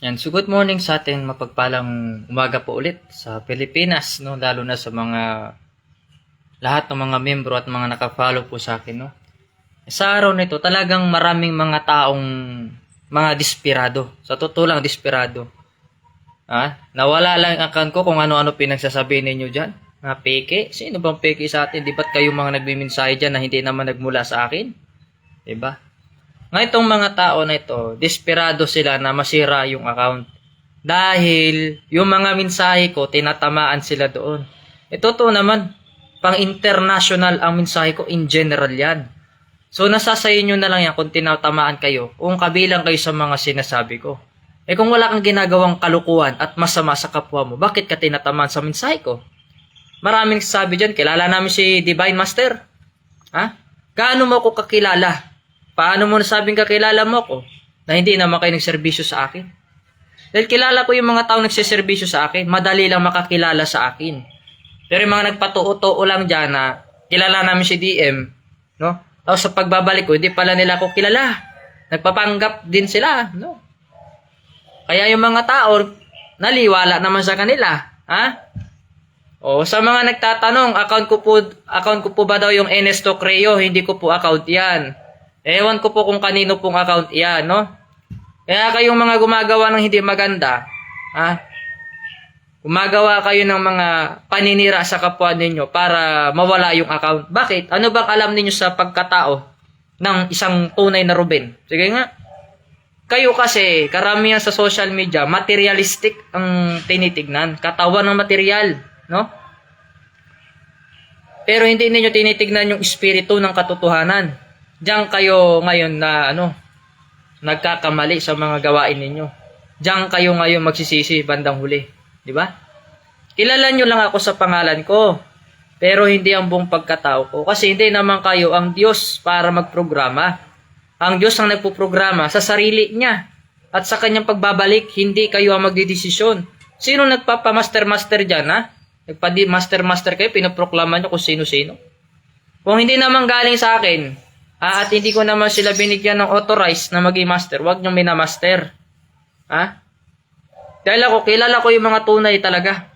Yan, so good morning sa atin, mapagpalang umaga po ulit sa Pilipinas, no? Lalo na sa mga lahat ng mga membro at mga naka-follow po sa akin, no? Sa araw nito, talagang maraming mga taong mga desperado. Sa totoo lang, desperado. Nawala lang ang account ko kung ano-ano pinagsasabi ninyo diyan. Mga peke? Sino bang peke sa atin? Di ba't kayo mga nagmimensahe diyan na hindi naman nagmula sa akin? Diba? Nga itong mga tao na ito, desperado sila na masira yung account. Dahil yung mga mensahe ko, tinatamaan sila doon. Totoo naman, pang international ang mensahe ko, in general yan. So nasa sa inyo na lang yan kung tinatamaan kayo, kung kabilang kayo sa mga sinasabi ko. Kung wala kang ginagawang kalukuhan at masama sa kapwa mo, bakit ka tinatamaan sa mensahe ko? Maraming sabi dyan, kilala namin si Divine Master. Gaano mo ko kakilala? Paano mo nasabing kakilala mo ko na hindi naman kayo nagserbisyo sa akin? Dahil kilala ko yung mga tao nagseserbisyo sa akin, madali lang makakilala sa akin. Pero yung mga nagpatuo-tuo lang dyan na kilala namin si DM, no? Tapos sa pagbabalik ko, hindi pala nila ako kilala. Nagpapanggap din sila, no? Kaya yung mga tao, naliwala naman sa kanila, O sa mga nagtatanong, account ko po ba daw yung Enesto Creo? Hindi ko po account 'yan. Ewan ko po kung kanino pong account 'yan, no? Kaya kayong mga gumagawa ng hindi maganda, gumagawa kayo ng mga paninira sa kapwa ninyo para mawala yung account. Bakit? Ano bang alam ninyo sa pagkatao ng isang tunay na Ruben? Sige nga. Kayo kasi, karamihan sa social media, materialistic ang tinitignan. Katawan ng material, no? Pero hindi ninyo tinitignan yung espiritu ng katotohanan. Diyan kayo ngayon na nagkakamali sa mga gawain ninyo. Diyan kayo ngayon magsisisi bandang huli, di ba? Kilala nyo lang ako sa pangalan ko, pero hindi ang buong pagkatao ko kasi hindi naman kayo ang Diyos para magprograma. Ang Diyos ang nagpoprograma sa sarili niya at sa kanyang pagbabalik, hindi kayo ang magdidesisyon. Sino nagpapamaster-master diyan, Nagpa-master-master kayo, pinoproklama nyo kung sino-sino. Kung hindi naman galing sa akin, at hindi ko naman sila binigyan ng authorized na maging master, huwag nyo minamaster. Dahil kilala ko yung mga tunay talaga.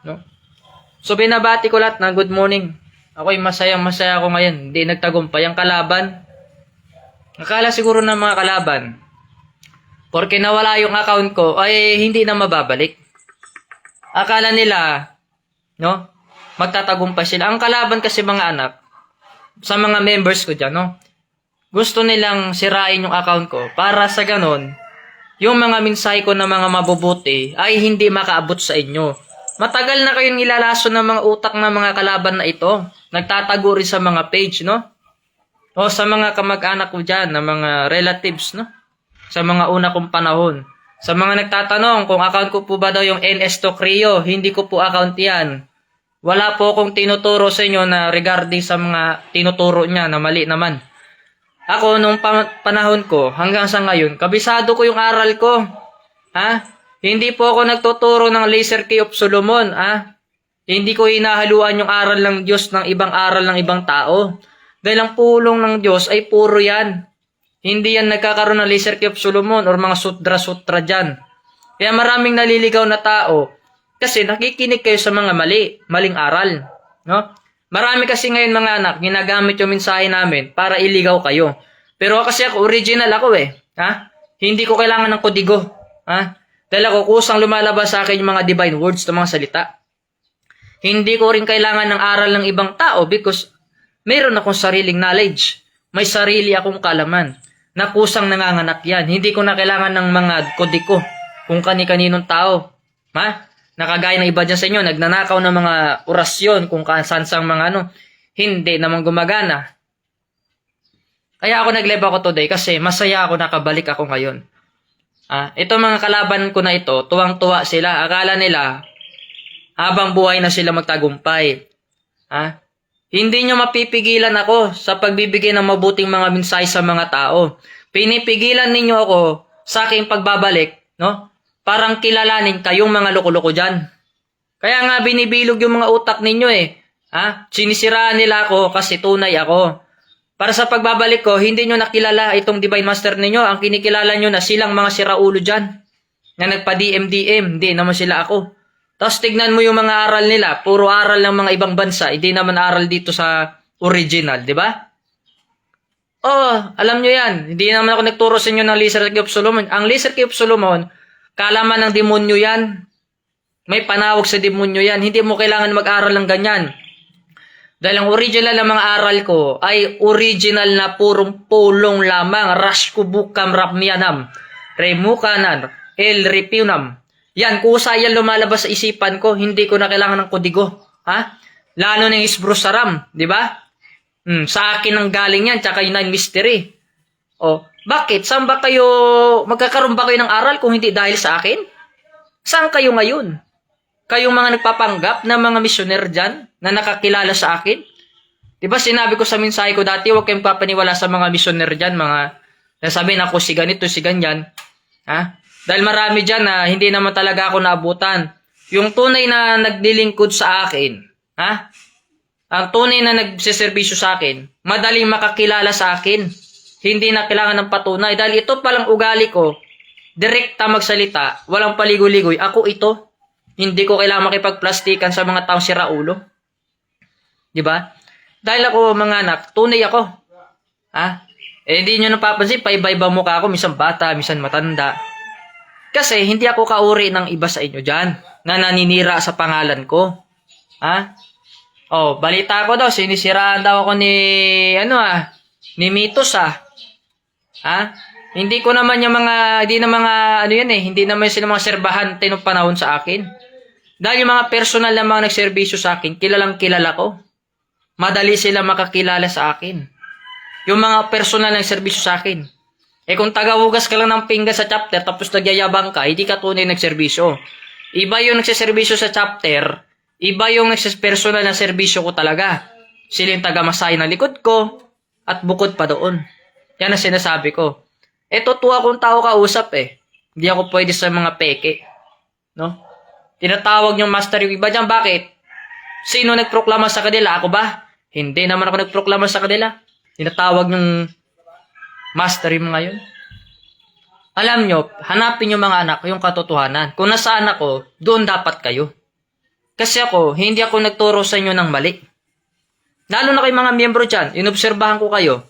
No? So binabati ko lahat na good morning. Ako'y masayang-masaya ako ngayon. Hindi nagtagumpay ang kalaban. Akala siguro ng mga kalaban, porque nawala yung account ko, ay hindi na mababalik. Akala nila, no? Magtatagumpay sila. Ang kalaban kasi mga anak, sa mga members ko dyan, gusto nilang sirain yung account ko para sa ganon, yung mga mensahe ko na mga mabubuti ay hindi makaabot sa inyo. Matagal na kayong nilalaso ng mga utak ng mga kalaban na ito. Nagtatago rin sa mga page, no? O sa mga kamag-anak ko dyan, na mga relatives, no? Sa mga una kong panahon. Sa mga nagtatanong kung account ko po ba daw yung Enesto Creo, hindi ko po account yan. Wala po akong tinuturo sa inyo na regarding sa mga tinuturo niya na mali naman. Ako, nung panahon ko, hanggang sa ngayon, kabisado ko yung aral ko. Hindi po ako nagtuturo ng laser key of Solomon. Hindi ko hinahaluan yung aral ng Diyos ng ibang aral ng ibang tao. Dahil ang pulong ng Diyos ay puro yan. Hindi yan nagkakaroon ng laser key of Solomon or mga sutra-sutra dyan. Kaya maraming naliligaw na tao kasi nakikinig kayo sa mga maling aral. No? Marami kasi ngayon mga anak, ginagamit yung mensahe namin para iligaw kayo. Pero kasi ako, original ako Hindi ko kailangan ng kodigo. Dahil ako kusang lumalabas sa akin yung mga divine words na mga salita. Hindi ko rin kailangan ng aral ng ibang tao because meron akong sariling knowledge. May sarili akong kalaman na kusang nanganganak yan. Hindi ko na kailangan ng mga kodiko kung kani-kaninong tao. Nakagaya ng iba dyan sa inyo, nagnanakaw ng mga orasyon kung saan-sang mga hindi naman gumagana. Kaya ako nag-live ako today kasi masaya ako nakabalik ako ngayon. Ito mga kalaban ko na ito, tuwang-tuwa sila. Akala nila, habang buhay na sila magtagumpay. Hindi nyo mapipigilan ako sa pagbibigay ng mabuting mga mensahe sa mga tao. Pinipigilan ninyo ako sa aking pagbabalik, no? Parang kilalanin kayong mga loko-loko dyan. Kaya nga binibilog yung mga utak ninyo Sinisiraan nila ako kasi tunay ako. Para sa pagbabalik ko, hindi nyo nakilala itong Divine Master ninyo. Ang kinikilala nyo na silang mga siraulo dyan. na nagpa-DM-DM, hindi naman sila ako. Tapos tignan mo yung mga aral nila, puro aral ng mga ibang bansa, hindi naman aral dito sa original, di ba? Oh, alam nyo yan, hindi naman ako nagturo sa inyo ng Laser Key of Solomon. Ang Laser Key of Solomon, kalaman ng demonyo yan. May panawag sa demonyo yan. Hindi mo kailangan mag-aral ng ganyan. Dahil ang original na mga aral ko ay original na purong pulong lamang. Rashkubukam rapmianam. Remukanan. El repunam. Yan, kusa yan lumalabas sa isipan ko. Hindi ko na kailangan ng kodigo. Ha? Lalo ng isbrusaram. Di ba? Sa akin ang galing yan. Tsaka yun ang mystery. O, bakit? Saan ba kayo, magkakaroon ba kayo ng aral kung hindi dahil sa akin? Saan kayo ngayon? Kayong mga nagpapanggap na mga misyoner dyan na nakakilala sa akin? Diba sinabi ko sa mensahe ko dati, huwag kayong papaniwala sa mga misyoner dyan, mga nasabihin ako si ganito, si ganyan. Ha? Dahil marami dyan na hindi naman talaga ako naabutan. Yung tunay na naglilingkod sa akin, ha? Ang tunay na nagsiservisyo sa akin, madaling makakilala sa akin. Hindi na kailangan ng patunay. Dahil ito palang ugali ko, direkta magsalita, walang paligoy-ligoy. Ako ito. Hindi ko kailangan makipagplastikan sa mga taong siraulo. Diba? Dahil ako, mga anak, tunay ako. Ha? Hindi nyo napapansin, paiba-iba mukha ako, minsan bata, minsan matanda. Kasi hindi ako kauri ng iba sa inyo dyan, na naninira sa pangalan ko. Ha? Oh, balita ko daw, sinisiraan daw ako ni Mitos Ha? Hindi ko naman yung mga, hindi naman sila mga serbahan tinong panahon sa akin. Dahil yung mga personal na mga nagserbisyo sa akin, kilalang kilala ko. Madali sila makakilala sa akin. Yung mga personal na nagserbisyo sa akin. Kung tagahugas ka lang ng pinggan sa chapter, tapos nagyayabang ka, hindi ka tunay nagserbisyo. Iba yung nagseserbisyo sa chapter, iba yung personal na serbisyo ko talaga. Sila yung taga-masay na likod ko, at bukod pa doon. Yan ang sinasabi ko. Totoo akong tao kausap Hindi ako pwede sa mga peke. No? Tinatawag niyong master yung iba dyan. Bakit? Sino nagproklama sa kanila? Ako ba? Hindi naman ako nagproklama sa kanila. Tinatawag niyong master yung mga yun. Alam nyo, hanapin nyo mga anak yung katotohanan. Kung nasaan ako, doon dapat kayo. Kasi ako, hindi ako nagturo sa inyo ng mali. Lalo na kay mga miyembro dyan, inobserbahan ko kayo,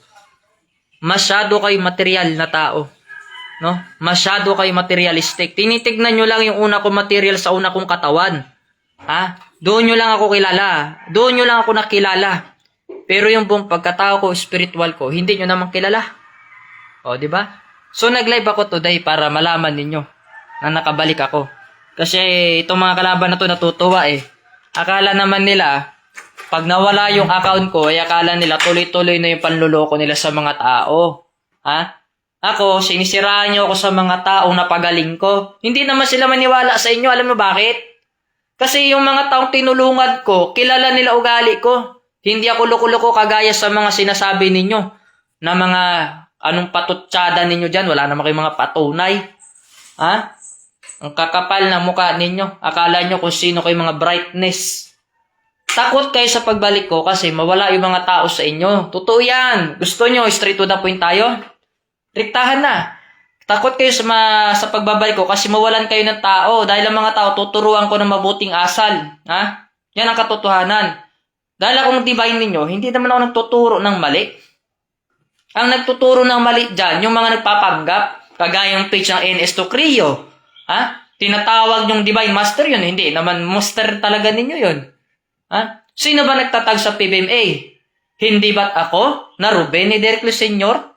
masyado kayo material na tao. No? Masyado kayo materialistic. Tinitignan nyo lang yung una kong material sa una kong katawan. Ha? Doon nyo lang ako kilala. Doon nyo lang ako nakilala. Pero yung buong pagkatao ko, spiritual ko, hindi nyo naman kilala. O, di ba? So, nag-live ako today para malaman ninyo na nakabalik ako. Kasi itong mga kalaban na to natutuwa Akala naman nila, pag nawala yung account ko, ay akala nila tuloy-tuloy na yung panluloko nila sa mga tao. Ha? Ako, sinisiraan nyo ako sa mga taong napagaling ko. Hindi naman sila maniwala sa inyo. Alam mo bakit? Kasi yung mga taong tinulungan ko, kilala nila ugali ko. Hindi ako loko-loko kagaya sa mga sinasabi ninyo na mga anong patutsada ninyo dyan. Wala naman kayong mga patunay. Ha? Ang kakapal na mukha ninyo. Akala nyo kung sino kayo mga brightness. Takot kayo sa pagbalik ko kasi mawala yung mga tao sa inyo. Totoo yan. Gusto nyo, straight to the point tayo? Riktahan na. Takot kayo sa pagbabalik ko kasi mawalan kayo ng tao. Dahil ang mga tao, tuturuan ko ng mabuting asal. Ha? Yan ang katotohanan. Dahil akong divine ninyo, hindi naman ako nagtuturo ng mali. Ang nagtuturo ng mali dyan, yung mga nagpapanggap, kagayang page ng NS Tocrio. Ha? Tinatawag yung divine master yun. Hindi naman master talaga ninyo yun. Ha? Sino ba nagtatag sa PBMA? Hindi ba't ako, na Ruben ni Derek Senior?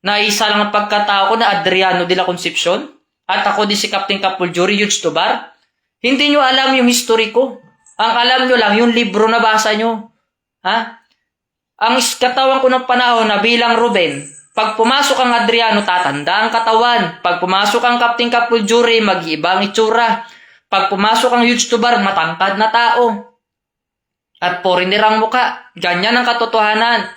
Na isa lang ang pagkatao ko na Adriano de la Concepcion? At ako din si Captain Capuljury, Yudes Tobar? Hindi nyo alam yung history ko. Ang alam nyo lang, yung libro na basa nyo. Ha? Ang katawan ko ng panahon na bilang Ruben, pag pumasok ang Adriano, tatanda ang katawan. Pag pumasok ang Captain Capuljury, mag-iiba ang itsura. Pag pumasok ang Yudes Tobar, matangkad na tao. At foreigner ang muka. Ganyan ang katotohanan.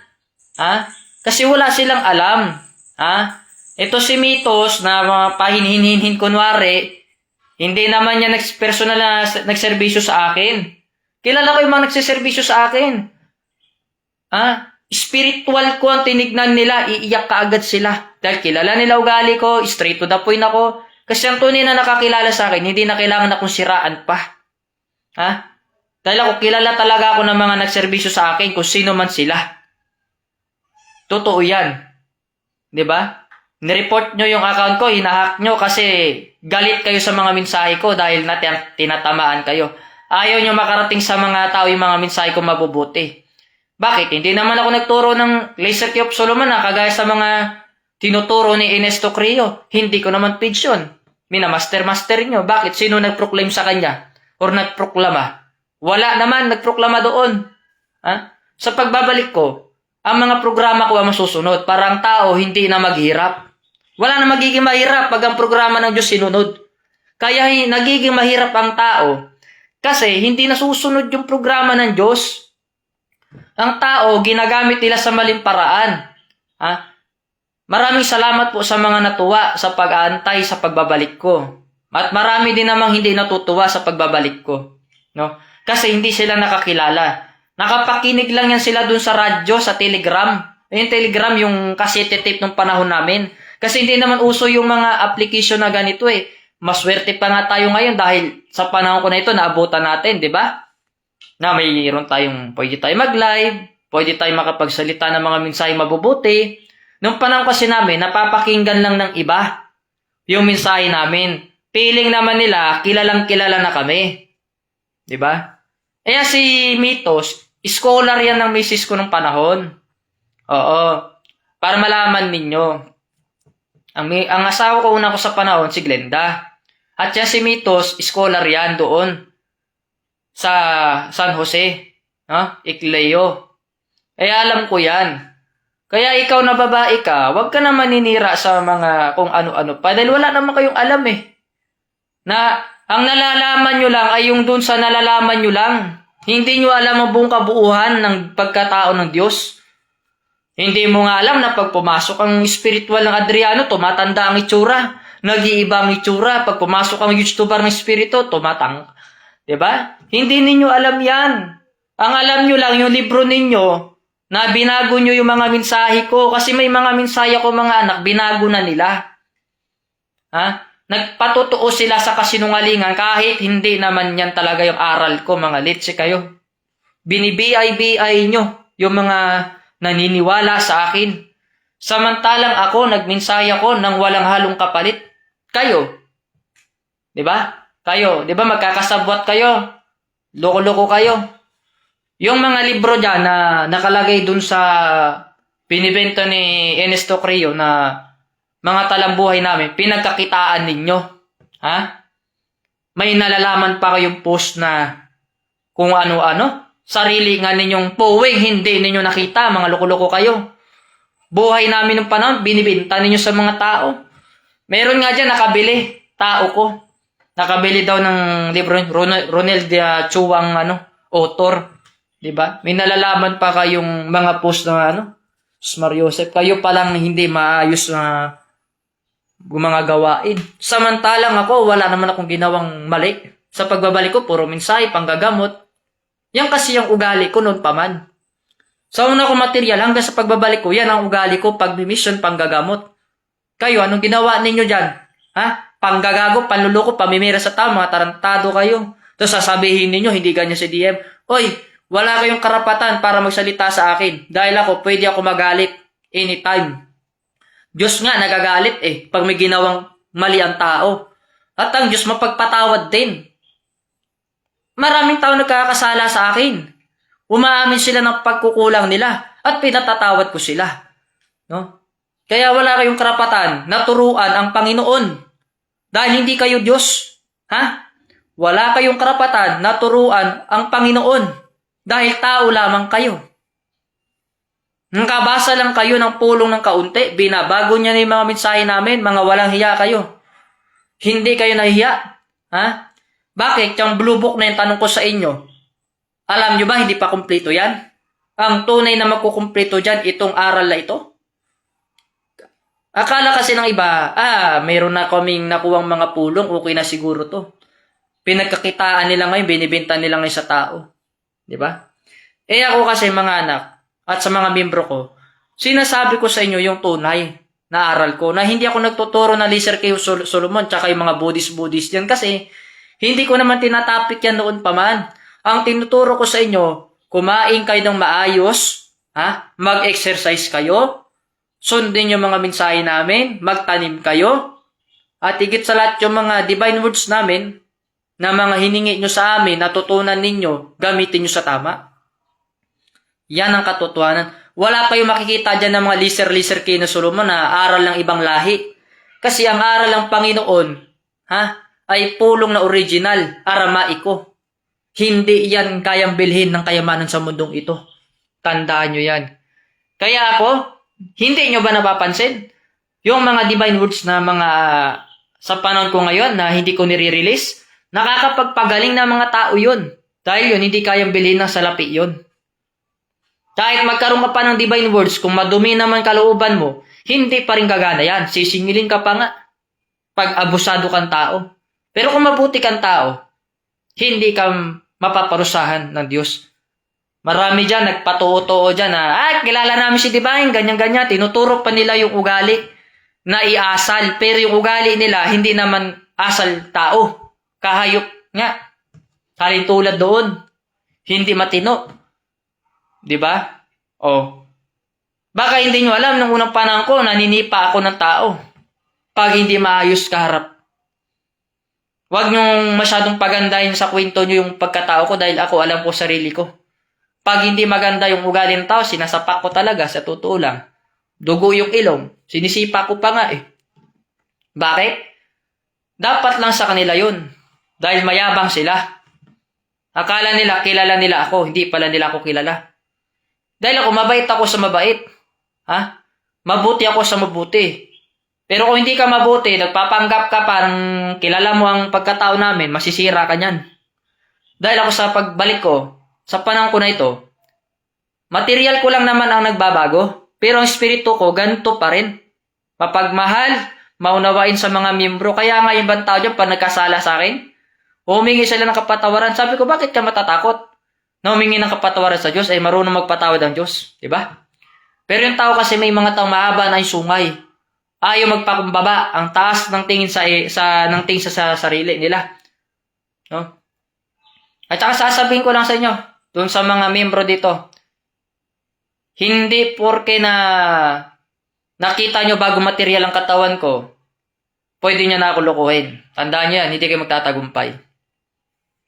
Ha? Kasi wala silang alam. Ha? Ito si Mitos na mga pahinhin-hinhin kunwari, hindi naman niya personal na nagserbisyo sa akin. Kilala ko yung mga nagsiservisyo sa akin. Ha? Spiritual ko ang tinignan nila, iiyak kaagad sila. Dahil kilala nila ugali ko, straight to the point ako. Kasi ang tunay na nakakilala sa akin, hindi na kailangan akong siraan pa. Ha? Dahil ako, kilala talaga ako ng mga nagserbisyo sa akin kung sino man sila. Totoo yan. Di ba? Nireport nyo yung account ko, hinahack nyo kasi galit kayo sa mga mensahe ko dahil tinatamaan kayo. Ayaw nyo makarating sa mga tao yung mga mensahe ko mabubuti. Bakit? Hindi naman ako nagturo ng Laser Key of Solomon na kagaya sa mga tinuturo ni Ernesto Crio. Hindi ko naman page yun. Minamaster-master nyo. Bakit? Sino nagproclaim sa kanya? Or nagproklama? Wala naman nagproklama doon. Ha? Sa pagbabalik ko, ang mga programa ko ang masusunod para ang tao hindi na maghirap. Wala na magiging mahirap pag ang programa ng Diyos sinunod. Kaya nagiging mahirap ang tao kasi hindi nasusunod yung programa ng Diyos. Ang tao, ginagamit nila sa maling paraan. Ha? Maraming salamat po sa mga natuwa sa pag-aantay sa pagbabalik ko. At marami din namang hindi natutuwa sa pagbabalik ko. No? Kasi hindi sila nakakilala. Nakapakinig lang yan sila dun sa radyo, sa Telegram. Yung Telegram, yung cassette tape ng panahon namin. Kasi hindi naman uso yung mga application na ganito eh. Maswerte pa nga tayo ngayon dahil sa panahon ko na ito, naabutan natin, di ba? Na mayroon tayong, pwede tayo mag-live, pwede tayo makapagsalita ng mga mensahe mabubuti. Nung panahon kasi namin, napapakinggan lang ng iba yung mensahe namin. Feeling naman nila, kilalang kilala na kami. Di ba? Kaya si Mitos, scholar yan ng misis ko nung panahon. Oo. Para malaman ninyo. Ang asawa ko una ko sa panahon, si Glenda. At siya si Mitos, scholar yan doon. Sa San Jose. Igleo. Kaya alam ko yan. Kaya ikaw na babae ka, huwag ka na maninira sa mga kung ano-ano pa. Dahil wala naman kayong alam eh. Na ang nalalaman nyo lang ay yung dun sa nalalaman nyo lang. Hindi nyo alam ang buong kabuuan ng pagkatao ng Diyos. Hindi mo nga alam na pag pumasok ang spiritual ng Adriano, tumatanda ang itsura. Nag-iiba ang itsura. Pag pumasok ang YouTuber ng spirito, tumatang. Diba? Hindi ninyo alam yan. Ang alam nyo lang yung libro ninyo na binago nyo yung mga mensahe ko. Kasi may mga mensahe ko mga anak, binago na nila. Ha? Nagpatotoo sila sa kasinungalingan kahit hindi naman yan talaga yung aral ko, mga litsi kayo. Binibiyay-biyay nyo yung mga naniniwala sa akin. Samantalang ako, nagmensahe ako ng walang halong kapalit. Kayo. Diba? Kayo. Diba magkakasabwat kayo? Loko-loko kayo. Yung mga libro dyan na nakalagay dun sa binibenta ni Ernesto Crio na mga talambuhay namin, pinagkakitaan ninyo. Ha? May nalalaman pa kayong post na kung ano-ano. Sarili nga ninyong puwing, hindi ninyo nakita. Mga loko-loko kayo. Buhay namin ng panahon, binibenta ninyo sa mga tao. Meron nga dyan, nakabili. Tao ko. Nakabili daw ng libro, Ronel de Chuang, author. Diba? May nalalaman pa kayong mga post na Smar Joseph. Kayo palang hindi maayos na mga gawain. Samantalang ako, wala naman akong ginawang mali. Sa pagbabalik ko, puro mensahe, panggagamot. Yan kasi yung ugali ko noon pa man. Sa una ko material, hanggang sa pagbabalik ko, yan ang ugali ko, pag-mission, panggagamot. Kayo, anong ginawa ninyo dyan? Ha? Panggagago, panluloko, pamimira sa tao, mga tarantado kayo. Tapos sasabihin ninyo, hindi ganyan si DM. Oy, wala kayong karapatan para magsalita sa akin. Dahil ako, pwede ako magalit anytime. Diyos nga nagagalit pag may ginawang mali ang tao. At ang Diyos mapagpatawad din. Maraming tao nagkakasala sa akin. Umaamin sila ng pagkukulang nila at pinatatawad ko sila. No? Kaya wala kayong karapatan na turuan ang Panginoon. Dahil hindi kayo Diyos. Ha? Wala kayong karapatan na turuan ang Panginoon. Dahil tao lamang kayo. Nakabasa lang kayo ng pulong ng kaunti, binabago niya na yung mga mensahe namin, mga walang hiya kayo. Hindi kayo nahiya. Ha? Bakit? Yung blue book na yung tanong ko sa inyo, alam nyo ba hindi pa kumpleto yan? Ang tunay na magkukumpleto dyan, itong aral na ito? Akala kasi ng iba, mayroon na kaming nakuwang mga pulong, okay na siguro to. Pinagkakitaan nila ngayon, binibenta nila ngayon sa tao. Diba? Ako kasi mga anak, at sa mga membro ko, sinasabi ko sa inyo yung tunay. na aral ko, na hindi ako nagtuturo na Laser kay Solomon tsaka yung mga Buddhist yan kasi hindi ko naman tinatapik yan noon pa man. Ang tinuturo ko sa inyo, kumain kayo ng maayos, mag-exercise kayo, sundin yung mga mensahe namin, magtanim kayo, at higit sa lahat yung mga divine words namin na mga hiningi nyo sa amin, natutunan ninyo, gamitin nyo sa tama. Yan ang katotohanan. Wala kayong makikita dyan ng mga Laser kay Solomon na aral ng ibang lahi. Kasi ang aral ng Panginoon, ay pulong na original, aramaiko. Hindi yan kayang bilhin ng kayamanan sa mundong ito. Tandaan nyo yan. Kaya ako, hindi nyo ba napapansin? Yung mga divine words na mga sa panahon ko ngayon na hindi ko nire-release, nakakapagpagaling na mga tao yun. Dahil yun, hindi kayang bilhin ng salapi yun. Kahit magkaroon ka pa ng divine words, kung madumi naman kalooban mo, hindi pa rin gagana yan. Sisingilin ka pa nga pag abusado kang tao. Pero kung mabuti kang tao, hindi ka mapaparusahan ng Diyos. Marami dyan, nagpatuo-tuo dyan na, kilala namin si Divine, ganyan-ganyan. Tinuturo pa nila yung ugali na iasal. Pero yung ugali nila, hindi naman asal tao. Kahayop nga. Halin tulad doon. Hindi matino. Diba? Baka hindi nyo alam, nung unang panahon ko, naninipa ako ng tao. Pag hindi maayos kaharap. Huwag nyong masyadong pagandahin sa kwento nyo yung pagkatao ko dahil ako alam ko sarili ko. Pag hindi maganda yung ugali ng tao, sinasapak ko talaga sa totoo lang. Dugo yung ilong. Sinisipa ko pa nga eh. Bakit? Dapat lang sa kanila yun. Dahil mayabang sila. Akala nila, kilala nila ako. Hindi pala nila ako kilala. Dahil ako, mabait ako sa mabait. Mabuti ako sa mabuti. Pero kung hindi ka mabuti, nagpapanggap ka parang kilala mo ang pagkatao namin, masisira ka niyan. Dahil ako sa pagbalik ko, sa panahon ko na ito, material ko lang naman ang nagbabago, pero ang espiritu ko, ganito pa rin. Mapagmahal, maunawain sa mga miyembro. Kaya nga yung ibang tao dyan, pag nagkasala sa akin, humingi sila ng kapatawaran. Sabi ko, bakit ka matatakot? Na humingi ng kapatawaran sa Diyos, ay marunong magpatawad ang Diyos. Diba? Pero yung tao kasi may mga tao mahaba na yung sungay. Ayaw magpakumbaba ang taas ng tingin sa sarili nila. No? At saka sasabihin ko lang sa inyo, doon sa mga miyembro dito, hindi porke na nakita nyo bago material ang katawan ko, pwede nyo na ako lukuhin. Tandaan nyo yan, hindi kayo magtatagumpay.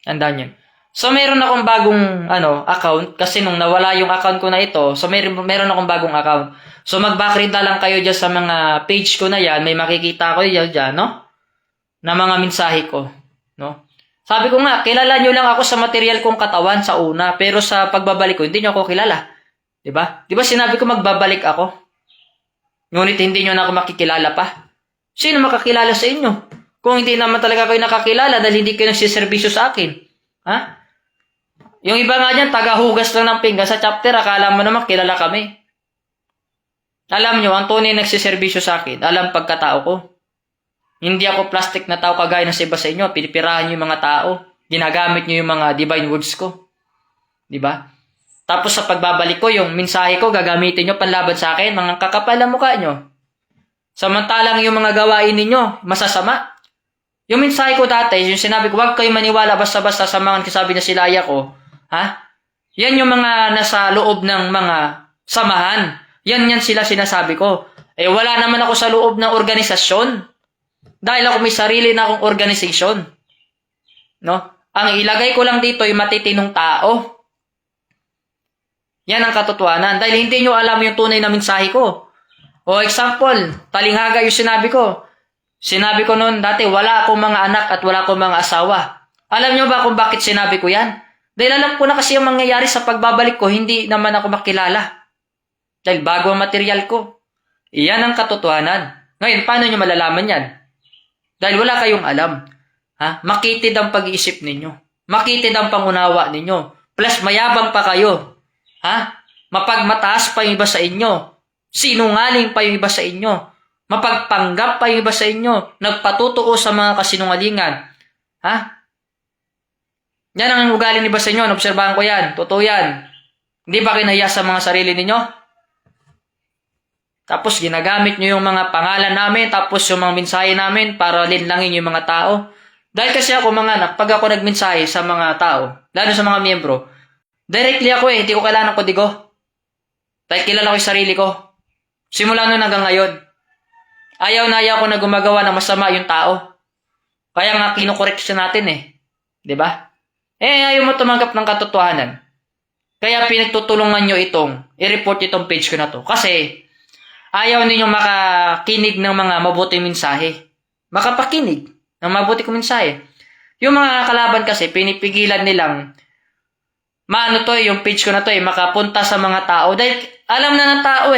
Tandaan nyo. So, meron akong bagong account kasi nung nawala yung account ko na ito, so meron akong bagong account. So, mag-backread na lang kayo dyan sa mga page ko na yan. May makikita ko dyan, no? Na mga mensahe ko, no? Sabi ko nga, kilala nyo lang ako sa material kong katawan sa una, pero sa pagbabalik ko, hindi nyo ako kilala. Diba? Diba sinabi ko magbabalik ako? Ngunit hindi nyo na ako makikilala pa. Sino makakilala sa inyo? Kung hindi naman talaga kayo nakakilala dahil hindi kayo nagsiservisyo sa akin. Yung iba nga dyan, tagahugas lang ng pinggan sa chapter, akala mo naman kilala kami. Alam nyo, ang tunay nagsiservisyo sa akin, alam pagkatao ko. Hindi ako plastic na tao kagaya ng iba sa inyo, pinipirahan nyo yung mga tao, ginagamit nyo yung mga divine words ko. Diba? Tapos sa pagbabalik ko, yung mensahe ko, gagamitin nyo panlaban sa akin, mga kakapal na mukha nyo. Samantalang yung mga gawain ninyo, masasama. Yung mensahe ko dati, yung sinabi ko, huwag kayo maniwala basta-basta sa mga kasabi na silaya ko, yan yung mga nasa loob ng mga samahan. Yan sila sinasabi ko. Wala naman ako sa loob ng organisasyon. Dahil ako may sarili na akong organization. No? Ang ilagay ko lang dito ay matitinong tao. Yan ang katotohanan. Dahil hindi nyo alam yung tunay na mensahe ko. O example, talinghaga yung sinabi ko. Sinabi ko noon dati, wala akong mga anak at wala akong mga asawa. Alam nyo ba kung bakit sinabi ko yan? Dahil alam ko na kasi yung mangyayari sa pagbabalik ko, hindi naman ako makilala. Dahil bago ang material ko. Iyan ang katotohanan. Ngayon, paano nyo malalaman yan? Dahil wala kayong alam. Makitid ang pag-iisip ninyo. Makitid ang pangunawa ninyo. Plus, mayabang pa kayo. Mapagmataas pa yung iba sa inyo. Sinungaling pa yung iba sa inyo. Mapagpanggap pa yung iba sa inyo. Nagpatutuo sa mga kasinungalingan. Yan ang ugali ni iba sa inyo. Naobserbahan ko yan. Totoo yan. Hindi ba kinaya sa mga sarili ninyo? Tapos ginagamit nyo yung mga pangalan namin, tapos yung mga mensahe namin para linlangin yung mga tao. Dahil kasi ako mga anak, pag ako nagmensahe sa mga tao, lalo sa mga miyembro, directly ako hindi ko kailangan ng kodigo. Dahil kilala ko yung sarili ko. Simula noon hanggang ngayon. Ayaw na ayaw ko na gumagawa ng masama yung tao. Kaya nga kinukorreksyon natin Diba? Ayaw mo tumanggap ng katotohanan. Kaya pinagtutulungan nyo i-report itong page ko na to. Kasi, ayaw ninyong makakinig ng mga mabuting mensahe. Makapakinig ng mabuting mensahe. Yung mga kalaban kasi, pinipigilan nilang yung page ko na to makapunta sa mga tao. Dahil alam na ng tao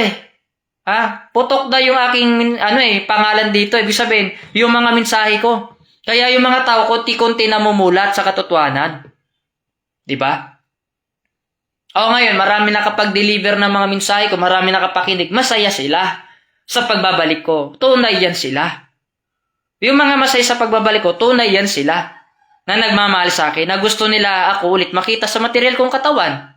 putok na yung aking pangalan dito. Ibig sabihin, yung mga mensahe ko. Kaya yung mga tao, konti-konti namumulat sa katotohanan. Diba? Ngayon, marami nakapag-deliver ng mga mensahe ko, marami nakapakinig, masaya sila sa pagbabalik ko. Tunay yan sila. Yung mga masaya sa pagbabalik ko, tunay yan sila na nagmamahal sa akin, na gusto nila ako ulit makita sa material kong katawan.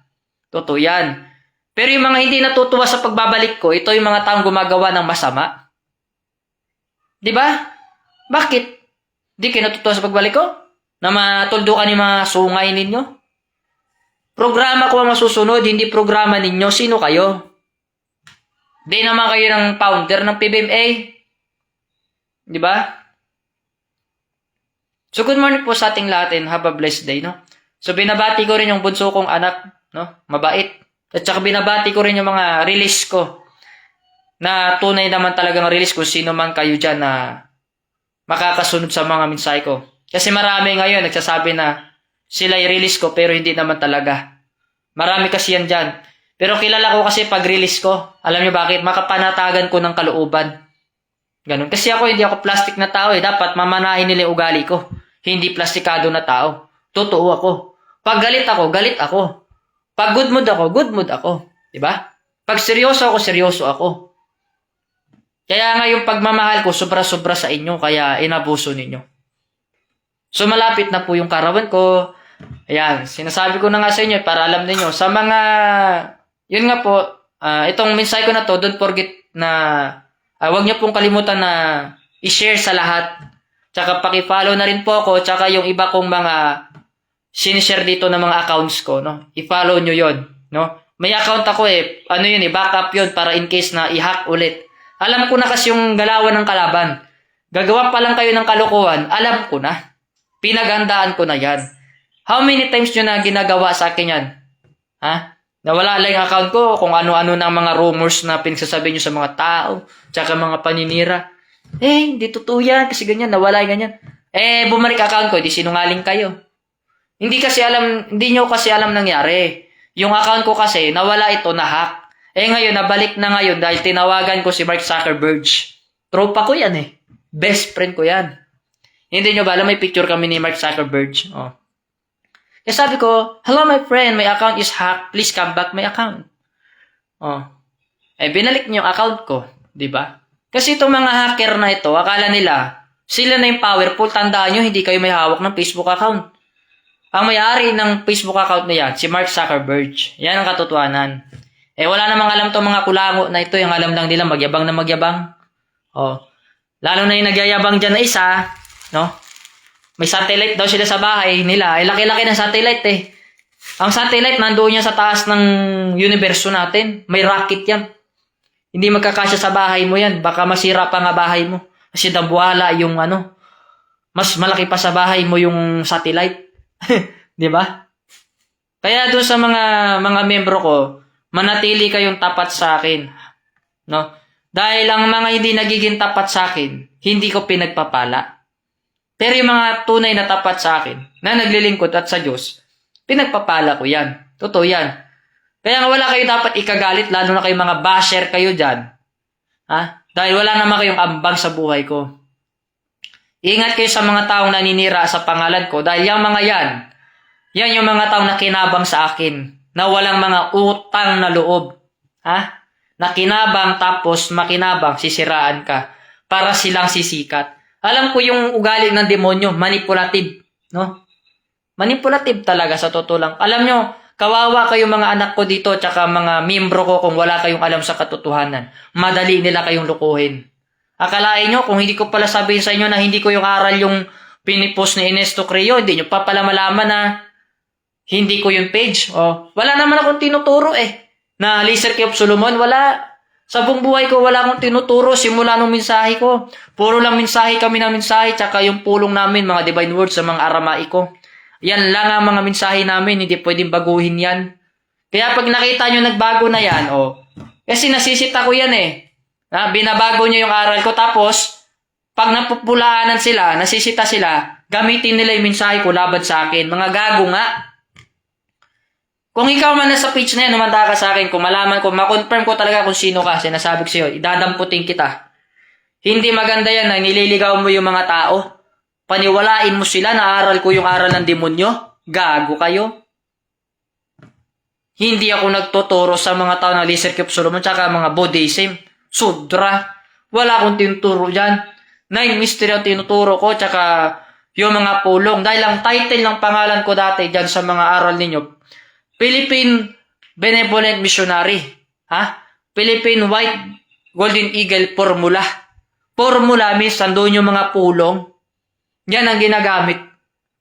Totoo yan. Pero yung mga hindi natutuwa sa pagbabalik ko, ito yung mga taong gumagawa ng masama. Diba? Bakit? Di kayo natutuwa sa pagbalik ko? Na matuldukan yung mga sungay ninyo? Programa ko ang masusunod, hindi programa ninyo. Sino kayo? Di naman kayo ng founder ng PBMA. Di ba? So, good morning po sa ating lahat and have a blessed day, no? So, binabati ko rin yung bunso kong anak, no? Mabait. At saka binabati ko rin yung mga release ko. Na tunay naman talagang release kung sino man kayo dyan na makakasunod sa mga mensahe ko. Kasi marami ngayon nagsasabi na sila i-release ko pero hindi naman talaga. Marami kasi yan dyan. Pero kilala ko kasi pag-release ko. Alam niyo bakit? Makapanatagan ko ng kalooban. Ganun. Kasi hindi ako plastic na tao Dapat mamanahin nila yung ugali ko. Hindi plastikado na tao. Totoo ako. Pag galit ako, galit ako. Pag good mood ako, good mood ako. Diba? Pag seryoso ako, seryoso ako. Kaya nga yung pagmamahal ko, sobra-sobra sa inyo. Kaya inabuso ninyo. So malapit na po yung karawan ko. Ayan, sinasabi ko na nga sa inyo para alam niyo sa mga yun nga po, itong mensahe ko na to, don't forget na wag niyo pong kalimutan na i-share sa lahat. Tsaka paki-follow na rin po ako, tsaka yung iba kong mga sinishare dito ng mga accounts ko, no. I-follow niyo 'yon, no. May account ako backup 'yon para in case na i-hack ulit. Alam ko na kasi yung galawan ng kalaban. Gagawa pa lang kayo ng kalokohan, alam ko na. Pinaghandaan ko na yan. How many times nyo na ginagawa sa akin yan? Nawala lang yung account ko kung ano-ano ng mga rumors na pinagsasabi nyo sa mga tao, tsaka mga paninira. Hindi totoo yan kasi ganyan, nawala yung ganyan. Bumalik account ko, di sinungaling kayo. Hindi nyo kasi alam nangyari. Yung account ko kasi, nawala ito, na-hack. Ngayon, nabalik na ngayon dahil tinawagan ko si Mark Zuckerberg. Tropa ko yan Best friend ko yan. Hindi nyo ba alam, may picture kami ni Mark Zuckerberg. Kaya sabi ko, hello my friend, my account is hacked. Please come back my account. Binalik niyo yung account ko. Diba? Kasi itong mga hacker na ito, akala nila, sila na yung powerful. Tandaan nyo, hindi kayo may hawak ng Facebook account. Ang may-ari ng Facebook account na yan, si Mark Zuckerberg. Yan ang katotohanan. Wala namang alam itong mga kulango na ito. Yung alam lang nila, magyabang na magyabang. Lalo na yung nagyayabang dyan na isa, no? May satellite daw sila sa bahay nila. Laki-laki ng satellite Ang satellite nandoon yan sa taas ng universo natin. May rocket yan. Hindi magkakasya sa bahay mo yan. Baka masira pa nga bahay mo. Kasi nabuwala yung mas malaki pa sa bahay mo yung satellite. Di ba? Kaya doon sa mga membro ko, manatili kayong tapat sa akin. No? Dahil ang mga hindi nagiging tapat sa akin, hindi ko pinagpapala. Pero yung mga tunay na tapat sa akin, na naglilingkod at sa Diyos, pinagpapala ko yan. Totoo yan. Kaya nga wala kayo dapat ikagalit, lalo na kayong mga basher kayo dyan. Dahil wala naman kayong ambag sa buhay ko. Ingat kayo sa mga taong naninira sa pangalan ko, dahil yung mga yan yung mga taong nakinabang sa akin, na walang mga utang na loob. Nakinabang tapos makinabang, sisiraan ka, para silang sisikat. Alam ko yung ugali ng demonyo, manipulative, no? Manipulative talaga sa totoo lang. Alam nyo, Kawawa kayo mga anak ko dito tsaka mga miyembro ko kung wala kayong alam sa katotohanan. Madali nila kayong lukuhin. Akalain nyo, kung hindi ko pala sabihin sa inyo na hindi ko yung aral yung pinipost ni Ernesto Creo, hindi nyo pa pala malaman na hindi ko yung page. Oh, wala naman akong tinuturo na Laser Key of Solomon, wala. Sa buong buhay ko, wala akong tinuturo simula nung mensahe ko. Puro lang mensahe kami na mensahe, tsaka yung pulong namin, mga divine words sa mga Aramaiko. Yan lang ang mga mensahe namin, hindi pwedeng baguhin yan. Kaya pag nakita nyo nagbago na yan, kasi nasisita ko yan binabago nyo yung aral ko, tapos, pag napupulaanan sila, nasisita sila, gamitin nila yung mensahe ko laban sa akin. Mga gago nga. Kung ikaw man nasa page na yan, humanda ka sa akin, kung malaman ko, makonfirm ko talaga kung sino ka, sinasabi ko sa'yo, idadamputin kita. Hindi maganda yan na nililigaw mo yung mga tao. Paniwalain mo sila na aral ko yung aral ng demonyo. Gago kayo. Hindi ako nagtuturo sa mga tao ng Laser Key of Solomon tsaka mga Buddhism. Sudra. Wala akong tinuturo dyan. Nine mystery ang tinuturo ko tsaka yung mga pulong. Dahil ang title ng pangalan ko dati dyan sa mga aral ninyo, Philippine Benevolent Missionary. Philippine White Golden Eagle Formula. Formula means nandun yung mga pulong. Yan ang ginagamit.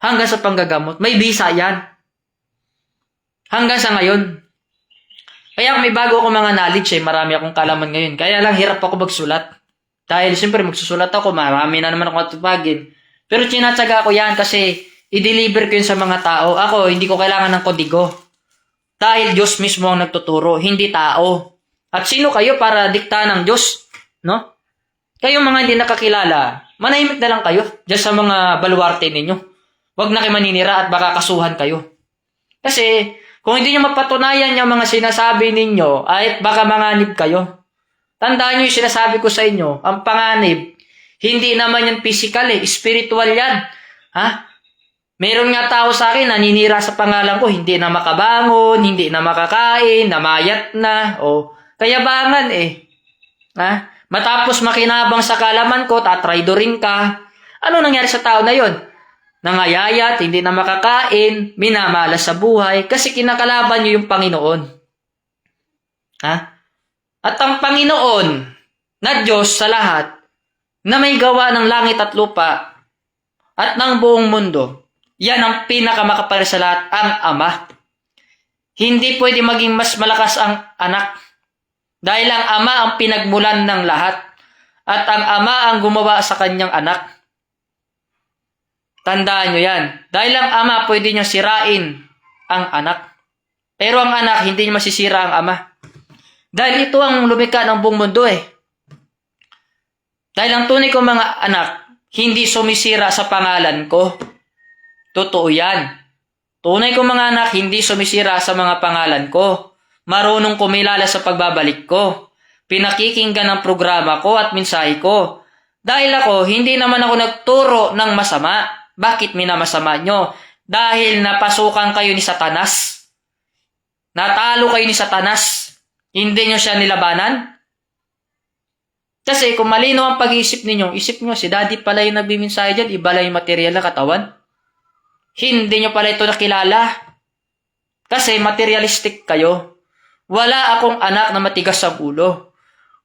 Hanggang sa panggagamot. May visa yan. Hanggang sa ngayon. Kaya may bago ako mga knowledge marami akong kalaman ngayon. Kaya lang hirap ako magsulat. Dahil siyempre magsusulat ako, marami na naman ako matupagin. Pero tinatsaga ko yan kasi i-deliver ko yun sa mga tao. Ako, hindi ko kailangan ng kodigo. Dahil Diyos mismo ang nagtuturo, hindi tao. At sino kayo para dikta ng Diyos? No? Kayo mga hindi nakakilala, manahimik na lang kayo dyan sa mga baluarte ninyo. Huwag na kayo maninira at baka kasuhan kayo. Kasi, kung hindi nyo mapatunayan yung mga sinasabi ninyo, ay baka manganib kayo. Tandaan nyo yung sinasabi ko sa inyo, ang panganib, hindi naman yan physical spiritual yan. Meron nga tao sa akin, naninira sa pangalan ko, hindi na makabangon, hindi na makakain, namayat na, kayabangan Matapos makinabang sa kalaman ko, tatraidorin ka. Ano nangyari sa tao na yon? Nangayayat, hindi na makakain, minamalas sa buhay, kasi kinakalaban nyo yung Panginoon. At ang Panginoon, na Diyos sa lahat, na may gawa ng langit at lupa, at ng buong mundo, yan ang pinakamakapal sa lahat, ang Ama. Hindi pwede maging mas malakas ang anak. Dahil ang Ama ang pinagmulan ng lahat. At ang Ama ang gumawa sa kanyang anak. Tandaan nyo yan. Dahil ang Ama pwede niyang sirain ang anak. Pero ang anak hindi niya masisira ang Ama. Dahil ito ang lumikha ng buong mundo Dahil ang tunay kong mga anak hindi sumisira sa pangalan ko. Totoo yan. Tunay kong mga anak, hindi sumisira sa mga pangalan ko. Marunong kumilala sa pagbabalik ko. Pinakikinggan ang programa ko at mensahe ko. Dahil ako, hindi naman ako nagturo ng masama. Bakit minamasama nyo? Dahil napasukan kayo ni Satanas. Natalo kayo ni Satanas. Hindi nyo siya nilabanan. Kasi kung malinaw ang pag-iisip ninyo, isip nyo, si Daddy pala yung nagbimensahe dyan, iba lang yung material na katawan. Hindi nyo pala ito nakilala. Kasi materialistic kayo. Wala akong anak na matigas sa ulo.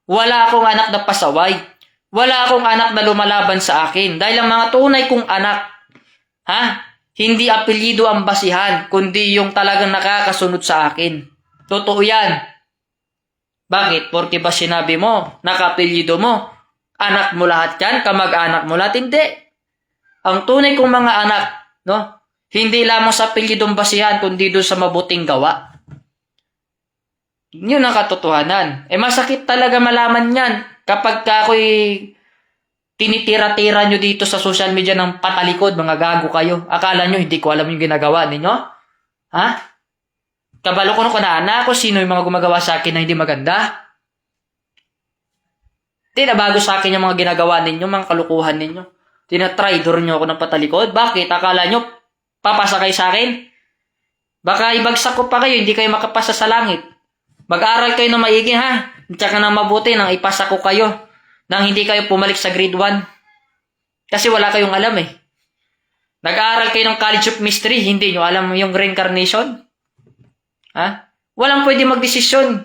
Wala akong anak na pasaway. Wala akong anak na lumalaban sa akin. Dahil ang mga tunay kong anak, hindi apelyido ang basihan, kundi yung talagang nakakasunod sa akin. Totoo yan. Bakit? Porque ba sinabi mo, nakapelyido mo, anak mo lahat yan, kamag-anak mo lahat? Hindi. Ang tunay kong mga anak, hindi lamang sa apelyidong basihan, kundi doon sa mabuting gawa. Yun ang katotohanan. Masakit talaga malaman yan kapag ako'y tinitira-tira nyo dito sa social media ng patalikod, mga gago kayo. Akala nyo, hindi ko alam yung ginagawa ninyo? Kabalo ko nung kanana ko sino yung mga gumagawa sa akin na hindi maganda. Tinabago sa akin yung mga ginagawa ninyo, mga kalukuhan ninyo. Tinatraidor nyo ako ng patalikod. Bakit? Akala nyo, papasa kayo sa akin? Baka ibagsak ko pa kayo, hindi kayo makapasa sa langit. Mag-aral kayo ng maigi Tsaka nang mabuti nang ipasa ko kayo. Nang hindi kayo pumalik sa grade 1. Kasi wala kayong alam Nag-aaral kayo ng College of Mystery, hindi nyo alam yung reincarnation? Ha? Walang pwede magdesisyon.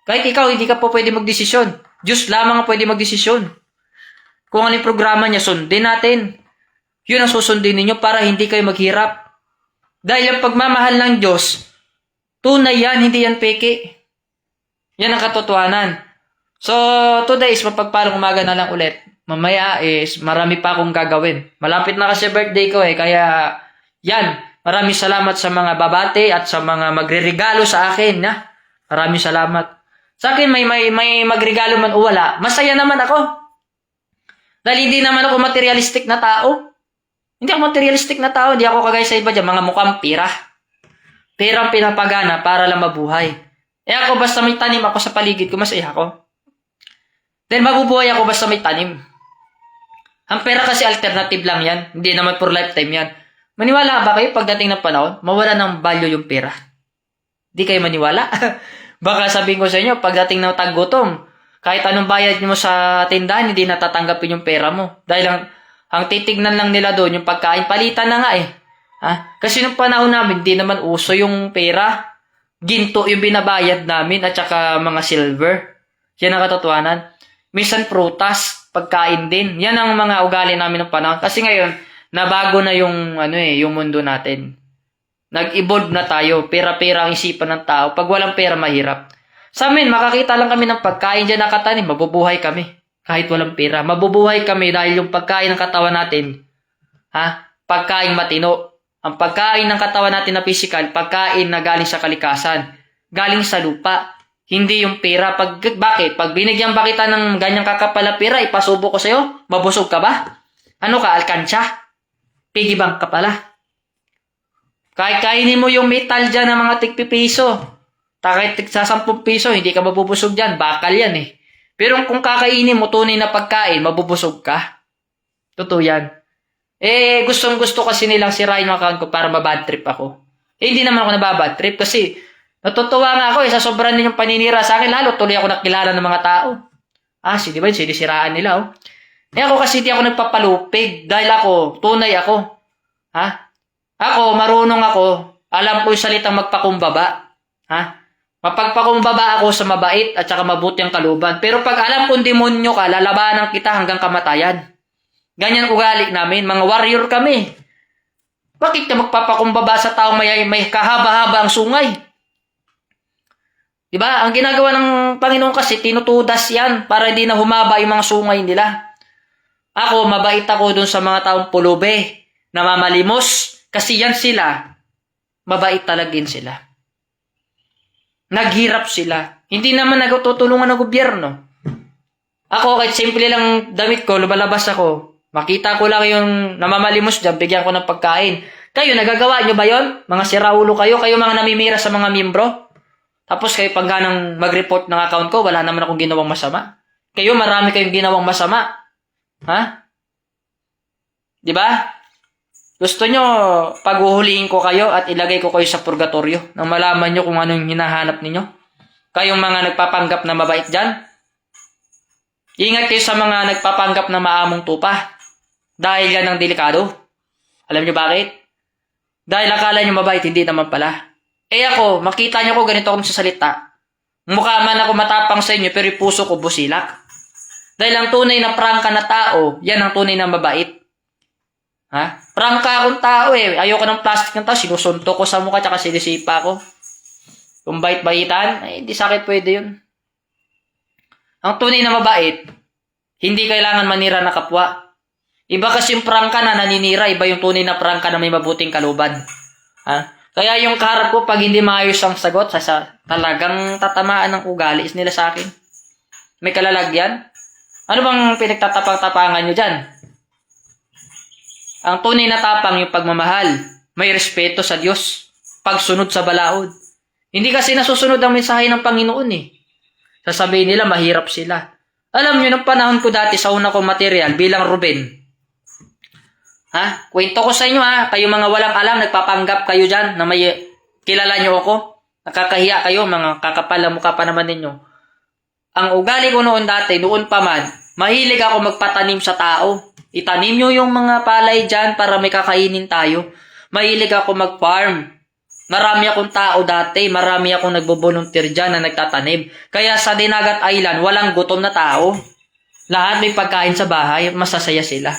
Kahit ikaw, hindi ka po pwede magdesisyon. Diyos lamang ang pwede magdesisyon. Kung ano yung programa niya, sundin natin. Yun ang susundin ninyo para hindi kayo maghirap. Dahil ang pagmamahal ng Diyos, tunay yan, hindi yan peke. Yan ang katotohanan. So, today is mapagpalang umaga na lang ulit. Mamaya is marami pa akong gagawin. Malapit na kasi birthday ko kaya yan. Maraming salamat sa mga babate at sa mga magre-regalo sa akin. Maraming salamat. Sa akin may magregalo man o wala, masaya naman ako. Dahil hindi naman ako materialistic na tao. Hindi ako materialistic na tao. Hindi ako kagaya sa iba dyan, mga mukhang pira. Perang pinapagana para lang mabuhay. Ako basta may tanim ako sa paligid ko, masaya ako. Then mabubuhay ako basta may tanim. Ang pera kasi alternative lang yan. Hindi naman for lifetime yan. Maniwala ba kayo pagdating ng panahon, mawala ng value yung pera? Di kayo maniwala? Baka sabihin ko sa inyo, pagdating ng taggutom, kahit anong bayad mo sa tindahan, hindi natatanggapin yung pera mo. Dahil ang titignan lang nila doon, yung pagkain, palitan na nga Kasi nung panahon namin, hindi naman uso yung pera. Ginto yung binabayad namin at saka mga silver. Yan ang katotohanan. Minsan prutas, pagkain din. Yan ang mga ugali namin ng panahon. Kasi ngayon, nabago na yung yung mundo natin. Nag-evolve na tayo. Pera-pera ang isipan ng tao. Pag walang pera, mahirap. Sa amin, makakita lang kami ng pagkain dyan nakatanim. Mabubuhay kami. Kahit walang pera. Mabubuhay kami dahil yung pagkain ng katawan natin, pagkain matino. Ang pagkain ng katawan natin na physical, pagkain na galing sa kalikasan. Galing sa lupa. Hindi yung pera. Bakit? Pag binigyan ba kita ng ganyang kakapal na pera, ipasubo ko sa'yo, mabusog ka ba? Ano ka, alkansya? Piggy bank ka pala. Kahit kainin mo yung metal dyan ng mga tig-piso, kahit sa 10 piso, hindi ka mabubusog dyan. Bakal yan Pero kung kakainin mo tunay na pagkain, mabubusog ka. Totoo yan. Gustong-gusto kasi nilang sirain yung account ko para mabad trip ako. Hindi naman ako nababad trip kasi natutuwa nga ako sa sobrang ninyong paninira sa akin. Lalo tuloy ako nakilala ng mga tao. Di ba? Sinisiraan nila ako kasi di ako nagpapalupig dahil ako, tunay ako. Ako, marunong ako. Alam ko yung salitang magpakumbaba. Mapagpakumbaba ako sa mabait at saka mabuti ang kalooban. Pero pag alam kong demonyo ka, lalabanan kita hanggang kamatayan. Ganyan ugali namin. Mga warrior kami. Bakit ka magpapakumbaba sa taong may kahaba-haba ang sungay? Diba? Ang ginagawa ng Panginoon kasi, tinutudas yan para hindi na humaba yung mga sungay nila. Ako, mabait ako dun sa mga taong pulube, namamalimos. Kasi yan sila, mabait talagin sila. Naghirap sila. Hindi naman nagtutulungan ng gobyerno. Ako, kahit simple lang damit ko, lumalabas ako. Makita ko lang yung namamalimos dyan, bigyan ko ng pagkain. Kayo, nagagawa nyo ba yon? Mga siraulo kayo mga namimira sa mga miyembro. Tapos kayo pag ganang mag-report ng account ko, wala naman akong ginawang masama. Kayo, marami kayong ginawang masama. Diba? Gusto nyo, paghuhulihin ko kayo at ilagay ko kayo sa purgatorio nang malaman nyo kung anong hinahanap ninyo. Kayong mga nagpapanggap na mabait dyan. Ingat kayo sa mga nagpapanggap na maamong tupa. Dahil yan ang delikado. Alam nyo bakit? Dahil akala nyo mabait, hindi naman pala. Ako, makita nyo ko ganito akong sasalita. Mukha man ako matapang sa inyo, pero yung puso ko busilak. Dahil ang tunay na prangka na tao, yan ang tunay na mabait. Prangka akong tao Ayoko ng plastic ng tao. Sinusunto ko sa mukha tsaka sinisipa ko. Kung bait-baitan, hindi sa akin pwede yun. Ang tunay na mabait, hindi kailangan manira na kapwa. Iba kasi yung prangka na naninira, iba yung tunay na prangka na may mabuting kalooban. Kaya yung kaharap ko, pag hindi maayos ang sagot, talagang tatamaan ng ugali nila sa akin. May kalalagyan. Ano bang pinagtatapang-tapangan nyo dyan? Ang tunay na tapang yung pagmamahal. May respeto sa Diyos. Pagsunod sa balaod. Hindi kasi nasusunod ang mensahe ng Panginoon Sasabihin nila, mahirap sila. Alam nyo, nung panahon ko dati sa una kong material bilang Ruben. Kwento ko sa inyo kayo mga walang alam, nagpapanggap kayo dyan na may kilala nyo ako. Nakakahiya kayo, mga kakapal na mukha pa naman ninyo. Ang ugali ko noon dati, noon pa man, mahilig ako magpatanim sa tao. Itanim nyo yung mga palay dyan para may kakainin tayo. Mahilig ako mag-farm. Marami akong tao dati, marami akong nagbo-volunteer dyan na nagtatanim. Kaya sa Dinagat Island, walang gutom na tao. Lahat may pagkain sa bahay, masasaya sila.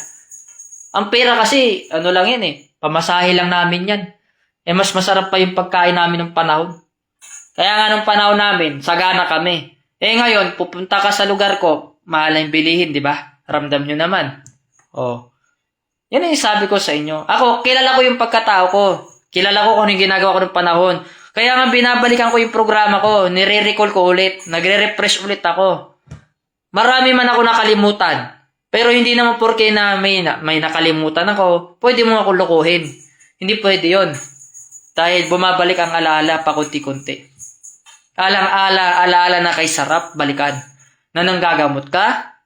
Ang pera kasi, ano lang yan pamasahe lang namin yan. Mas masarap pa yung pagkain namin ng panahon. Kaya nga nung panahon namin, sagana kami. Ngayon, pupunta ka sa lugar ko, mahal ang bilihin, di ba? Ramdam nyo naman. Yan ang sabi ko sa inyo. Ako, kilala ko yung pagkatao ko. Kilala ko kung ano yung ginagawa ko ng panahon. Kaya nga binabalikan ko yung programa ko, nire-recall ko ulit, nagre-refresh ulit ako. Marami man ako nakalimutan. Pero hindi naman porke na may nakalimutan ako, pwede mo ako lokohin. Hindi pwede yon. Dahil bumabalik ang alaala pa kunti-kunti. Alaala na kay sarap, balikan. Na nanggagamot ka,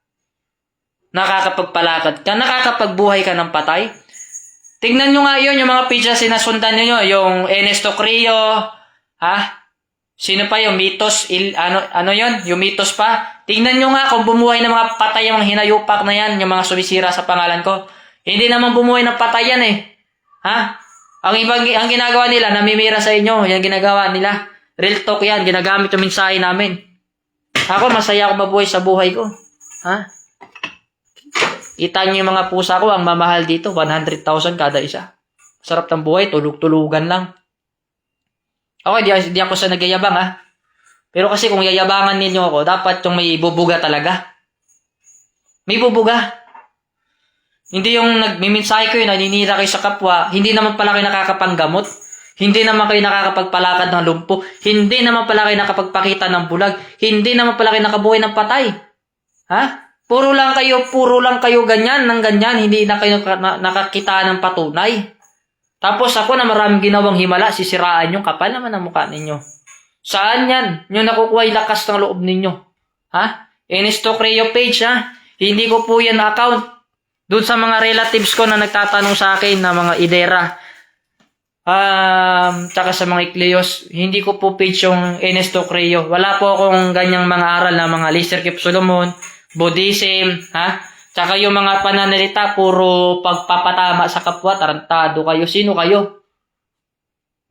nakakapagpalakad ka, nakakapagbuhay ka ng patay. Tingnan nyo nga yun, yung mga page na sinasundan nyo, yung Ernesto Crio, Sino pa yung Mitos, ano yun? Yung Mitos pa. Tingnan nyo nga kung bumuhay ng mga patay yung mga hinayupak na yan, yung mga sumisira sa pangalan ko. Hindi naman bumuhay ng patay yan Ang ginagawa nila, namimira sa inyo, yan ginagawa nila. Real talk yan, ginagamit yung mensahe namin. Ako, masaya ako mabuhay sa buhay ko. Kita nyo yung mga pusa ko, ang mamahal dito, 100,000 kada isa. Sarap ng buhay, tulog-tulugan lang. Ako, di ako sa nagyayabang Pero kasi kung yayabangan ninyo ako, dapat yung may bubuga talaga. May bubuga. Hindi yung nagmimensahe kayo, naninira kayo sa kapwa, hindi naman pala kayo nakakapanggamot. Hindi naman kayo nakakapagpalakad ng lumpo. Hindi naman pala kayo nakapagpakita ng bulag. Hindi naman pala kayo nakabuhay ng patay. Puro lang kayo ganyan, hindi na kayo nakakita ng patunay. Tapos ako na maraming ginawang himala, sisiraan yung kapal naman ang mukha ninyo. Saan yan? Yung nakukuha yung lakas ng loob ninyo. Ernesto Crio page Hindi ko po yan account. Doon sa mga relatives ko na nagtatanong sa akin na mga idera. Tsaka sa mga Ikleos, hindi ko po page yung Ernesto Crio. Wala po akong ganyang mga aral na mga Lister Kip Solomon, Buddhism, Tsaka yung mga pananalita, puro pagpapatama sa kapwa, tarantado kayo. Sino kayo?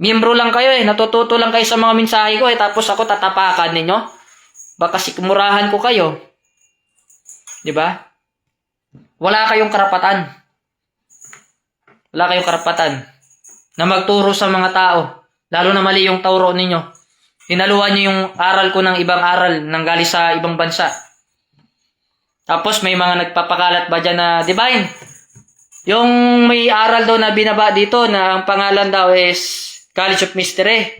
Miyembro lang kayo natututo lang kayo sa mga mensahe ko tapos ako tatapakan ninyo. Baka sikmurahan ko kayo. Diba? Wala kayong karapatan. Wala kayong karapatan na magturo sa mga tao. Lalo na mali yung turo ninyo. Hinaluan nyo yung aral ko ng ibang aral nang galing sa ibang bansa. Tapos may mga nagpapakalat ba dyan na divine? Yung may aral daw na binaba dito na ang pangalan daw is College of Mystery.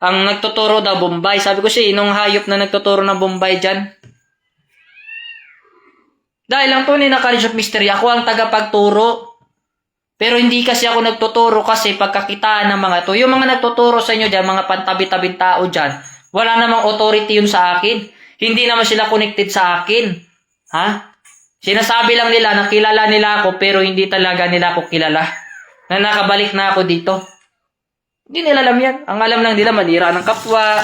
Ang nagtuturo daw Bombay. Sabi ko nung hayop na nagtuturo ng Bombay dyan? Dahil ang tunay na College of Mystery, ako ang tagapagturo. Pero hindi kasi ako nagtuturo kasi pagkakitaan ng mga to. Yung mga nagtuturo sa inyo dyan, mga pantabi-tabing tao dyan, wala namang authority yun sa akin. Hindi naman sila connected sa akin. Sinasabi lang nila na kilala nila ako pero hindi talaga nila ako kilala. Na nakabalik na ako dito. Hindi nila alam yan. Ang alam lang nila manira ng kapwa.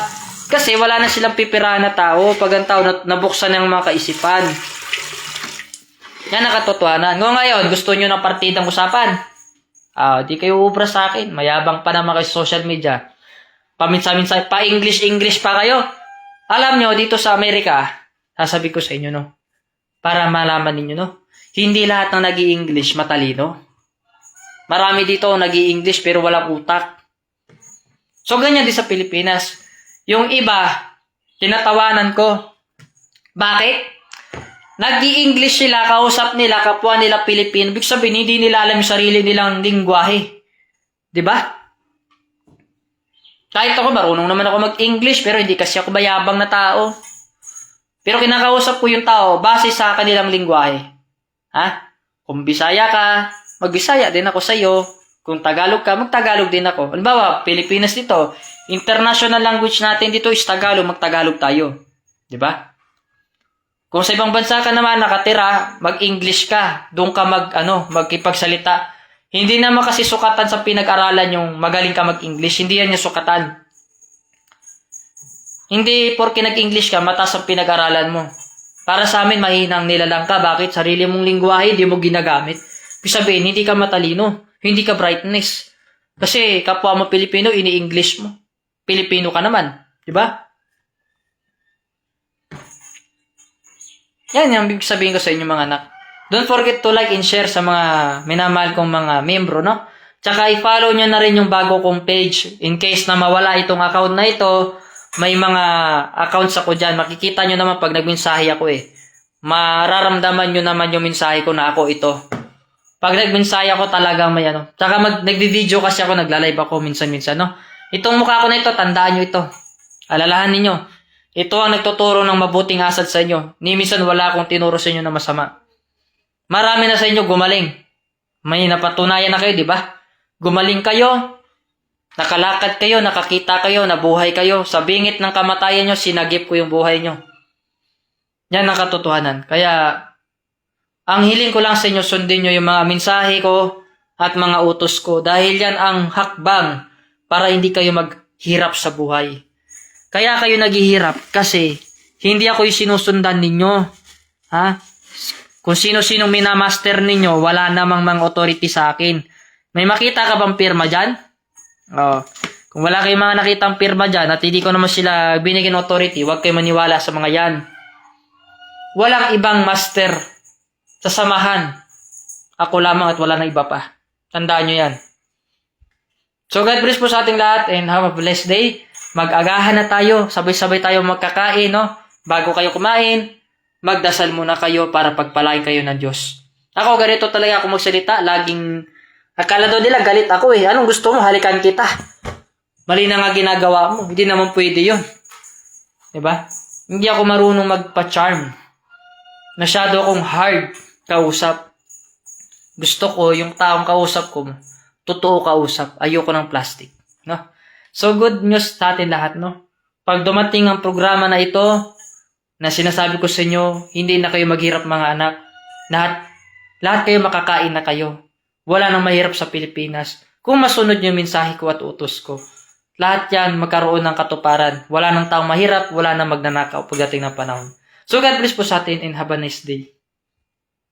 Kasi wala na silang pipirahan na tao pag ang tao nabuksan ng mga kaisipan. Yan ang katotohanan. Ngayon, gusto nyo ng partidang usapan? Di kayo ubra sa akin. Mayabang pa naman kayo sa social media. Paminsan-minsan, pa-English pa kayo. Alam nyo, dito sa Amerika, sasabi ko sa inyo, para malaman ninyo, hindi lahat ng nag-i-English matalino. Marami dito nag-i-English pero walang utak. So, ganyan din sa Pilipinas. Yung iba, tinatawanan ko. Bakit? Nag-i-English sila, kausap nila, kapwa nila Pilipino. Ibig sabihin, hindi nila alam yung sarili nilang lingwahe. Diba? Kahit ako, marunong naman ako mag-English, pero hindi kasi ako bayabang na tao. Pero kinakausap ko yung tao, base sa kanilang lingwahe. Kung Bisaya ka, mag-Bisaya din ako sa'yo. Kung Tagalog ka, mag-Tagalog din ako. Halimbawa, Pilipinas dito, international language natin dito is Tagalog, mag-Tagalog tayo. Diba? Kung sa ibang bansa ka naman nakatira, mag-English ka. Doon ka magkipagsalita. Hindi naman kasi sukatan sa pinag-aralan yung magaling ka mag-English. Hindi yan yung sukatan. Hindi porke nag-English ka, mataas ang pinag-aralan mo. Para sa amin, mahinang nilalang ka. Bakit? Sarili mong lingwahe, hindi mo ginagamit. Ibig sabihin, hindi ka matalino. Hindi ka brightness. Kasi kapwa mo Pilipino, ini-English mo. Pilipino ka naman. Di ba? Yan yung sabihin ko sa inyo mga anak. Don't forget to like and share sa mga minamahal kong mga membro, no? Tsaka i-follow nyo na rin yung bago kong page. In case na mawala itong account na ito, may mga accounts ako dyan. Makikita nyo naman pag nagmensahe ako eh. Mararamdaman nyo naman yung mensahe ko na ako ito. Pag nagmensahe ako talagang may ano. Tsaka nagvi-video kasi ako, nagla-live ako minsan-minsan, no? Itong mukha ko na ito, tandaan nyo ito. Alalahan ninyo. Ito ang nagtuturo ng mabuting asal sa inyo. Ni minsan wala akong tinuro sa inyo na masama. Marami na sa inyo gumaling. May napatunayan na kayo, di ba? Gumaling kayo, nakalakad kayo, nakakita kayo, nabuhay kayo. Sa bingit ng kamatayan nyo, sinagip ko yung buhay nyo. Yan ang katotohanan. Kaya, ang hiling ko lang sa inyo, sundin nyo yung mga mensahe ko at mga utos ko. Dahil yan ang hakbang para hindi kayo maghirap sa buhay. Kaya kayo naghihirap kasi hindi ako yung sinusundan ninyo. Ha? Kung sino-sinong minamaster ninyo, wala namang mga authority sa akin. May makita ka bang pirma dyan? Oh. Kung wala kayong mga nakitang pirma dyan at hindi ko naman sila binigyan authority, huwag kayo maniwala sa mga yan. Walang ibang master sa samahan. Ako lamang at wala na iba pa. Tandaan nyo yan. So God bless po sa ating lahat and have a blessed day. Mag-agahan na tayo. Sabay-sabay tayo magkakain, no? Bago kayo kumain, magdasal muna kayo para pagpalain kayo ng Diyos. Ako, ganito talaga ako magsalita. Laging, akala daw nila galit ako eh. Anong gusto mo? Halikan kita. Mali na nga ginagawa mo. Hindi naman pwede yun. Diba? Hindi ako marunong magpa-charm. Masyado akong hard kausap. Gusto ko yung taong kausap ko, totoo kausap. Ayoko ng plastic. No? So, good news sa atin lahat, no? Pag dumating ang programa na ito, na sinasabi ko sa inyo, hindi na kayo maghirap mga anak. Lahat kayo makakain na kayo. Wala nang mahirap sa Pilipinas. Kung masunod yung mensahe ko at utos ko, lahat yan magkaroon ng katuparan. Wala nang taong mahirap, wala nang magnanakaw pagdating ng panahon. So, God bless po sa atin and have a nice day.